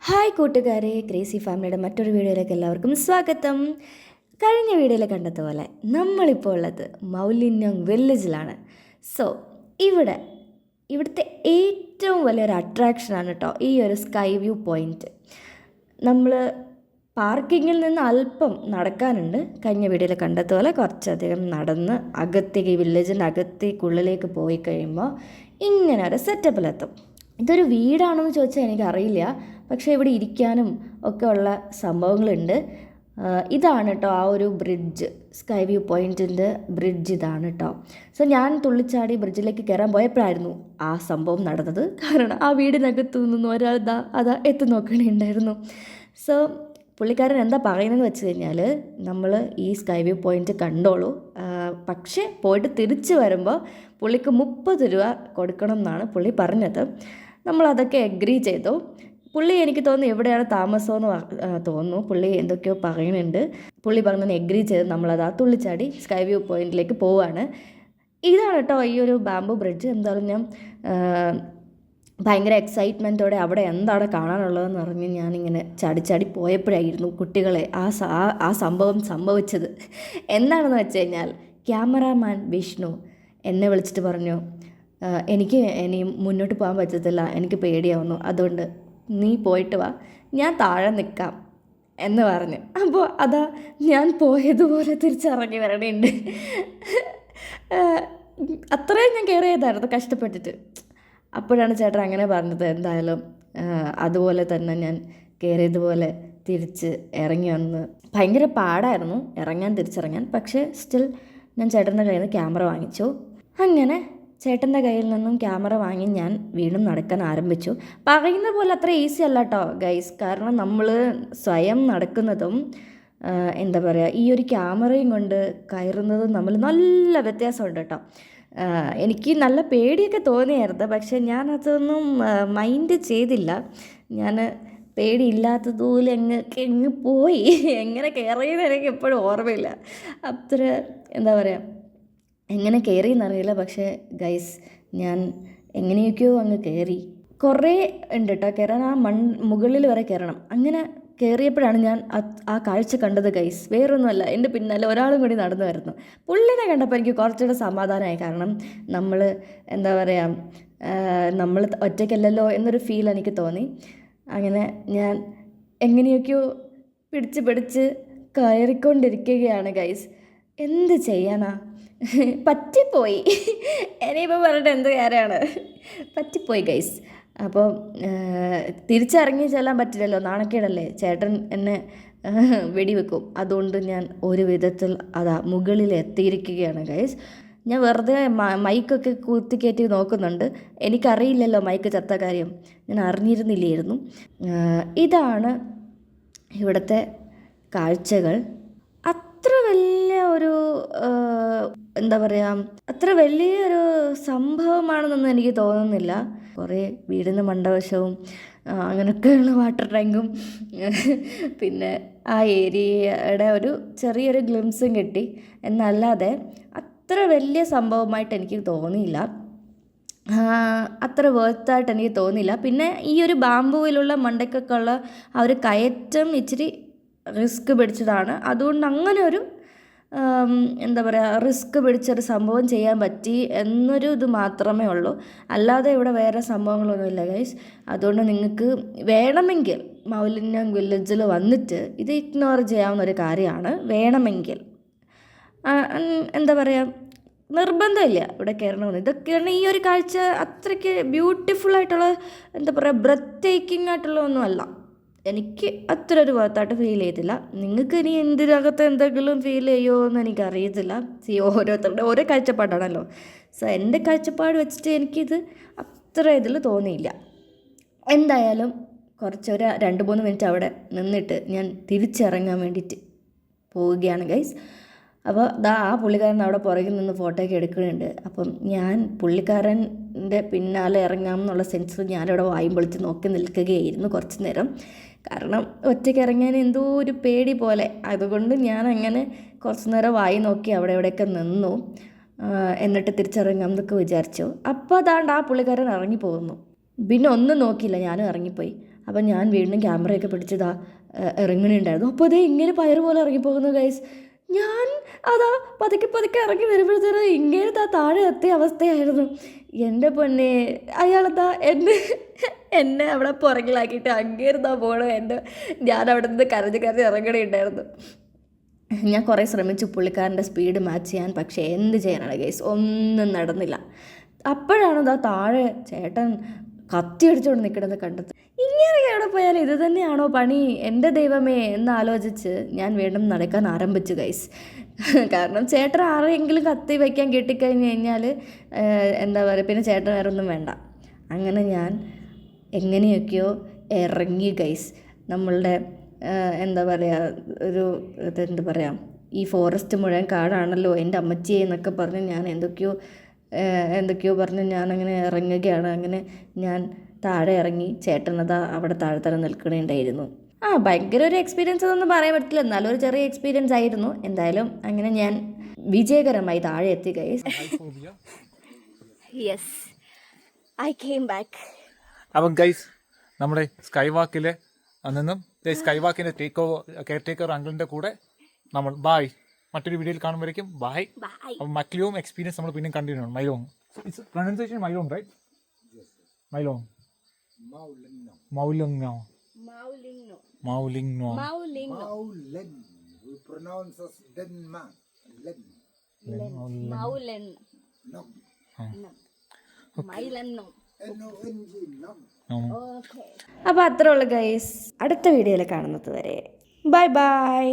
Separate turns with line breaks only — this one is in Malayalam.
ഹായ് കൂട്ടുകാരെ, ക്രേസി ഫാമിലിയുടെ മറ്റൊരു വീഡിയോയിലേക്ക് എല്ലാവർക്കും സ്വാഗതം. കഴിഞ്ഞ വീഡിയോയിൽ കണ്ടതുപോലെ നമ്മളിപ്പോൾ ഉള്ളത് മൗലിന്യം വില്ലേജിലാണ്. സോ ഇവിടുത്തെ ഏറ്റവും വലിയൊരു അട്രാക്ഷനാണ് കേട്ടോ ഈ ഒരു സ്കൈ വ്യൂ പോയിൻറ്റ്. നമ്മൾ പാർക്കിങ്ങിൽ നിന്ന് അല്പം നടക്കാനുണ്ട്. കഴിഞ്ഞ വീഡിയോയിൽ കണ്ടതുപോലെ കുറച്ചധികം നടന്ന് അകത്തേക്ക് വില്ലേജിൻ്റെ അകത്തേക്കുള്ളിലേക്ക് പോയി കഴിയുമ്പോൾ ഇങ്ങനെ ഒരു സെറ്റപ്പിലെത്തും. ഇതൊരു വീടാണെന്ന് ചോദിച്ചാൽ എനിക്കറിയില്ല, പക്ഷേ ഇവിടെ ഇരിക്കാനും ഒക്കെ ഉള്ള സംഭവങ്ങളുണ്ട്. ഇതാണ് കേട്ടോ ആ ഒരു ബ്രിഡ്ജ്, സ്കൈ വ്യൂ പോയിൻറ്റിൻ്റെ ബ്രിഡ്ജ് ഇതാണ് കേട്ടോ. സോ ഞാൻ തുള്ളിച്ചാടി ബ്രിഡ്ജിലേക്ക് കയറാൻ പോയപ്പോഴായിരുന്നു ആ സംഭവം നടന്നത്. കാരണം ആ വീടിനകത്തു നിന്നും ഒരാൾ അതാ എത്തി നോക്കണുണ്ടായിരുന്നു. സോ പുള്ളിക്കാരൻ എന്താ പറയുന്നതെന്ന് വെച്ച് കഴിഞ്ഞാൽ, നമ്മൾ ഈ സ്കൈ വ്യൂ പോയിൻറ്റ് കണ്ടോളൂ, പക്ഷേ പോയിട്ട് തിരിച്ച് വരുമ്പോൾ പുള്ളിക്ക് 30 രൂപ കൊടുക്കണം എന്നാണ് പുള്ളി പറഞ്ഞത്. നമ്മളതൊക്കെ എഗ്രി ചെയ്തു. പുള്ളി എനിക്ക് തോന്നുന്നു എവിടെയാണ് താമസമെന്ന് തോന്നുന്നു, പുള്ളി എന്തൊക്കെയോ പറയുന്നുണ്ട്. പുള്ളി പറഞ്ഞൊന്ന് എഗ്രി ചെയ്ത് നമ്മളത് ആ തുള്ളിച്ചാടി സ്കൈ വ്യൂ പോയിൻറ്റിലേക്ക് പോവുകയാണ്. ഇതാണ് കേട്ടോ ഈ ഒരു ബാംബു ബ്രിഡ്ജ്. എന്തായാലും ഞാൻ ഭയങ്കര എക്സൈറ്റ്മെൻറ്റോടെ അവിടെ എന്താണ് കാണാനുള്ളതെന്ന് പറഞ്ഞ് ഞാനിങ്ങനെ ചാടി പോയപ്പോഴായിരുന്നു കുട്ടികളെ ആ സംഭവം സംഭവിച്ചത്. എന്താണെന്ന് വെച്ച് കഴിഞ്ഞാൽ, ക്യാമറാമാൻ വിഷ്ണു എന്നെ വിളിച്ചിട്ട് പറഞ്ഞു, എനിക്ക് ഇനിയും മുന്നോട്ട് പോകാൻ പറ്റത്തില്ല, എനിക്ക് പേടിയാവുന്നു, അതുകൊണ്ട് നീ പോയിട്ട് വാ, ഞാൻ താഴെ നിൽക്കാം എന്ന് പറഞ്ഞു. അപ്പോൾ അതാ ഞാൻ പോയതുപോലെ തിരിച്ചിറങ്ങി വരണുണ്ട്. അത്രയും ഞാൻ കയറിയതായിരുന്നു കഷ്ടപ്പെട്ടിട്ട്. അപ്പോഴാണ് ചേട്ടൻ അങ്ങനെ പറഞ്ഞത്. എന്തായാലും അതുപോലെ തന്നെ ഞാൻ കയറിയതുപോലെ തിരിച്ച് ഇറങ്ങി വന്ന് ഭയങ്കര പാടായിരുന്നു തിരിച്ചിറങ്ങാൻ. പക്ഷേ സ്റ്റിൽ ഞാൻ ചേട്ടൻ്റെ കയ്യിൽ നിന്ന് ക്യാമറ വാങ്ങിച്ചു. അങ്ങനെ ചേട്ടൻ്റെ കയ്യിൽ നിന്നും ക്യാമറ വാങ്ങി ഞാൻ വീണ്ടും നടക്കാൻ ആരംഭിച്ചു. പറയുന്ന പോലെ അത്ര ഈസി അല്ല കേട്ടോ ഗൈസ്. കാരണം നമ്മൾ സ്വയം നടക്കുന്നതും എന്താ പറയുക, ഈ ഒരു ക്യാമറയും കൊണ്ട് കയറുന്നതും നമ്മൾ നല്ല വ്യത്യാസമുണ്ട് കേട്ടോ. എനിക്ക് നല്ല പേടിയൊക്കെ തോന്നിയായിരുന്നു, പക്ഷേ ഞാനതൊന്നും മൈൻഡ് ചെയ്തില്ല. ഞാൻ പേടിയില്ലാത്തതുപോലെ അങ്ങ് പോയി. എങ്ങനെ കയറിയെന്ന് എനിക്ക് എപ്പോഴും ഓർമ്മയില്ല. അത്ര എന്താ പറയുക, എങ്ങനെ കയറിയെന്നറിയില്ല. പക്ഷേ ഗൈസ്, ഞാൻ എങ്ങനെയൊക്കെയോ അങ്ങ് കയറി. കുറേ ഉണ്ട് കേട്ടോ കയറാൻ, ആ മുകളിൽ വരെ കയറണം. അങ്ങനെ കയറിയപ്പോഴാണ് ഞാൻ ആ കാഴ്ച കണ്ടത് ഗൈസ്. വേറൊന്നുമല്ല, എൻ്റെ പിന്നാലെ ഒരാളും കൂടി നടന്നു വരുന്നു. പുള്ളിനെ കണ്ടപ്പോൾ എനിക്ക് കുറച്ചുകൂടെ സമാധാനമായി. കാരണം നമ്മൾ എന്താ പറയുക, നമ്മൾ ഒറ്റയ്ക്കല്ലല്ലോ എന്നൊരു ഫീൽ എനിക്ക് തോന്നി. അങ്ങനെ ഞാൻ എങ്ങനെയൊക്കെയോ പിടിച്ച് കയറിക്കൊണ്ടിരിക്കുകയാണ് ഗൈസ്. എന്ത് ചെയ്യാനാ, പറ്റിപ്പോയി. ഇനിയിപ്പോൾ പറഞ്ഞിട്ട് എന്ത് കാര്യമാണ്, പറ്റിപ്പോയി ഗൈസ്. അപ്പോൾ തിരിച്ചിറങ്ങി ചെല്ലാൻ പറ്റില്ലല്ലോ, നാണക്കേടല്ലേ, ചേട്ടൻ എന്നെ വെടിവെക്കും. അതുകൊണ്ട് ഞാൻ ഒരു വിധത്തിൽ മുകളിൽ എത്തിയിരിക്കുകയാണ് ഗൈസ്. ഞാൻ വെറുതെ മൈക്കൊക്കെ കുത്തിക്കയറ്റി നോക്കുന്നുണ്ട്. എനിക്കറിയില്ലല്ലോ മൈക്ക് ചത്ത കാര്യം, ഞാൻ അറിഞ്ഞിരുന്നില്ലായിരുന്നു. ഇതാണ് ഇവിടുത്തെ കാഴ്ചകൾ. അത്ര വലിയ ഒരു എന്താ പറയുക, അത്ര വലിയൊരു സംഭവമാണെന്നൊന്നും എനിക്ക് തോന്നുന്നില്ല. കുറേ വീടിന് മണ്ടവശവും അങ്ങനെയൊക്കെയുള്ള വാട്ടർ ടാങ്കും പിന്നെ ആ ഏരിയയുടെ ഒരു ചെറിയൊരു ഗ്ലിംസും കിട്ടി. എന്നല്ലാതെ അത്ര വലിയ സംഭവമായിട്ട് എനിക്ക് തോന്നിയില്ല, അത്ര വേർത്തായിട്ട് എനിക്ക് തോന്നിയില്ല. പിന്നെ ഈ ഒരു ബാംബുവിലുള്ള മണ്ടയ്ക്കൊക്കെ ഉള്ള ആ ഒരു കയറ്റം ഇച്ചിരി റിസ്ക് പിടിച്ചതാണ്. അതുകൊണ്ട് അങ്ങനെ ഒരു എന്താ പറയുക, റിസ്ക് പിടിച്ചൊരു സംഭവം ചെയ്യാൻ പറ്റി എന്നൊരു ഇത് മാത്രമേ ഉള്ളൂ. അല്ലാതെ ഇവിടെ വേറെ സംഭവങ്ങളൊന്നുമില്ല ഗൈസ്. അതുകൊണ്ട് നിങ്ങൾക്ക് വേണമെങ്കിൽ മൗലിന്യം വില്ലേജിൽ വന്നിട്ട് ഇത് ഇഗ്നോർ ചെയ്യാവുന്ന ഒരു കാര്യമാണ്. വേണമെങ്കിൽ എന്താ പറയുക, നിർബന്ധമില്ല ഇവിടെ കയറണമെന്ന്. ഇതൊക്കെയാണ് ഈ ഒരു കാഴ്ച. അത്രയ്ക്ക് ബ്യൂട്ടിഫുൾ ആയിട്ടുള്ള, എന്താ പറയുക, ബ്രെത്ത് ടേക്കിംഗ് ആയിട്ടുള്ള ഒന്നുമല്ല. എനിക്ക് അത്ര ഒരു ഭാഗത്തായിട്ട് ഫീൽ ചെയ്തില്ല. നിങ്ങൾക്ക് ഇനി എന്തിനകത്ത് എന്തെങ്കിലും ഫീൽ ചെയ്യുമോ എന്ന് എനിക്കറിയത്തില്ല. ഓരോരുത്തരുടെ ഓരോ കാഴ്ചപ്പാടാണല്ലോ. സോ എൻ്റെ കാഴ്ചപ്പാട് വെച്ചിട്ട് എനിക്കിത് അത്ര ഇതിൽ തോന്നിയില്ല. എന്തായാലും കുറച്ചൊരു 2-3 മിനിറ്റ് അവിടെ നിന്നിട്ട് ഞാൻ തിരിച്ചിറങ്ങാൻ വേണ്ടിയിട്ട് പോവുകയാണ് ഗൈസ്. അപ്പോൾ ആ പുള്ളിക്കാരൻ അവിടെ പുറകിൽ നിന്ന് ഫോട്ടോ ഒക്കെ എടുക്കുന്നുണ്ട്. അപ്പം ഞാൻ പുള്ളിക്കാരൻ്റെ പിന്നാലെ ഇറങ്ങാം എന്നുള്ള സെൻസിൽ ഞാനവിടെ വായും പൊളിച്ച് നോക്കി നിൽക്കുകയായിരുന്നു കുറച്ച് നേരം. കാരണം ഒറ്റയ്ക്ക് ഇറങ്ങാൻ എന്തോ ഒരു പേടി പോലെ. അതുകൊണ്ട് ഞാൻ അങ്ങനെ കുറച്ച് നേരം വായി നോക്കി അവിടെ എവിടെയൊക്കെ നിന്നു. എന്നിട്ട് തിരിച്ചിറങ്ങാം എന്നൊക്കെ വിചാരിച്ചു. അപ്പോൾ അതാണ്ട് ആ പുള്ളിക്കാരൻ ഇറങ്ങിപ്പോകുന്നു. പിന്നെ ഒന്നും നോക്കിയില്ല, ഞാനും ഇറങ്ങിപ്പോയി. അപ്പം ഞാൻ വീണ്ടും ക്യാമറയൊക്കെ പിടിച്ചതാ ഇറങ്ങണുണ്ടായിരുന്നു. അപ്പോൾ അതേ ഇങ്ങനെ പയറ് പോലെ ഇറങ്ങിപ്പോകുന്നു ഗൈസ്. ഞാൻ അതാ പതുക്കെ പതുക്കെ ഇറങ്ങി വരുമ്പോഴത്തേനും ഇങ്ങനെ താഴെ എത്തിയ അവസ്ഥയായിരുന്നു. എൻ്റെ പൊന്നെ, അയാളെന്താ എന്നെ അവിടെ പുറകിലാക്കിയിട്ട് അങ്ങേരുന്നാ പോകണം. ഞാൻ അവിടെ നിന്ന് കരഞ്ഞ് ഇറങ്ങണുണ്ടായിരുന്നു. ഞാൻ കുറേ ശ്രമിച്ചു പുള്ളിക്കാരൻ്റെ സ്പീഡ് മാച്ച് ചെയ്യാൻ, പക്ഷേ എന്ത് ചെയ്യാനാണ് ഗൈസ്, ഒന്നും നടന്നില്ല. അപ്പോഴാണ് താഴെ ചേട്ടൻ കത്തി അടിച്ചുകൊണ്ട് നിൽക്കണത് കണ്ടത്. ഇങ്ങനെയൊക്കെ എവിടെ പോയാലും ഇത് തന്നെയാണോ പണി, എൻ്റെ ദൈവമേ എന്നാലോചിച്ച് ഞാൻ വീണ്ടും നടക്കാൻ ആരംഭിച്ചു ഗൈസ്. കാരണം ചേട്ടൻ ആരെങ്കിലും കത്തി വയ്ക്കാൻ കിട്ടിക്കഴിഞ്ഞ് കഴിഞ്ഞാൽ എന്താ പറയുക, പിന്നെ ചേട്ടൻ വേറെ ഒന്നും വേണ്ട. അങ്ങനെ ഞാൻ എങ്ങനെയൊക്കെയോ ഇറങ്ങി ഗൈസ്. നമ്മളുടെ എന്താ പറയുക, ഒരു ഇതെന്താ പറയുക, ഈ ഫോറസ്റ്റ് മുഴുവൻ കാടാണല്ലോ എൻ്റെ അമ്മച്ചിയെ എന്നൊക്കെ പറഞ്ഞ് ഞാൻ എന്തൊക്കെയോ പറഞ്ഞ് ഞാനങ്ങനെ ഇറങ്ങുകയാണ്. അങ്ങനെ ഞാൻ താഴെ ഇറങ്ങി. ചേട്ടനതാ അവിടെ താഴെ തന്നെ നിൽക്കണുണ്ടായിരുന്നു. ഭയങ്കര ഒരു എക്സ്പീരിയൻസ് എന്നൊന്നും പറയാൻ പറ്റില്ല, എന്നാലും ഒരു ചെറിയ എക്സ്പീരിയൻസ് ആയിരുന്നു. എന്തായാലും അങ്ങനെ ഞാൻ വിജയകരമായി താഴെ എത്തി guys. Yes, I came back.
അപ്പം ഗൈസ്, നമ്മുടെ സ്കൈവാക്കിലെ നിന്നും സ്കൈവാക്കിൻ്റെ കെയർ ടേക്കർ അങ്കിളിൻ്റെ കൂടെ നമ്മൾ ബായ്. മറ്റൊരു വീഡിയോയിൽ കാണുമ്പോഴേക്കും ബായ്. അപ്പം മക്ലിയോം എക്സ്പീരിയൻസ് നമ്മൾ പിന്നെ കണ്ടിന്യൂ ചെയ്യണം. മൈലോങ് പ്രൊനൗൺസിയേഷൻ മൈലോങ് റൈറ്റ്? മൈലോങ് മൗലിംഗോ മൗലിംഗോ
Maulen. We pronounce as Denmark. Len.
Maulen.
No.
Mailenno.
N-O-N-G. No.
അപ്പോൾ അത്രേ ഉള്ളൂ ഗൈസ്. അടുത്ത വീഡിയോയിൽ കാണുന്നത് വരെ ബൈ ബൈ.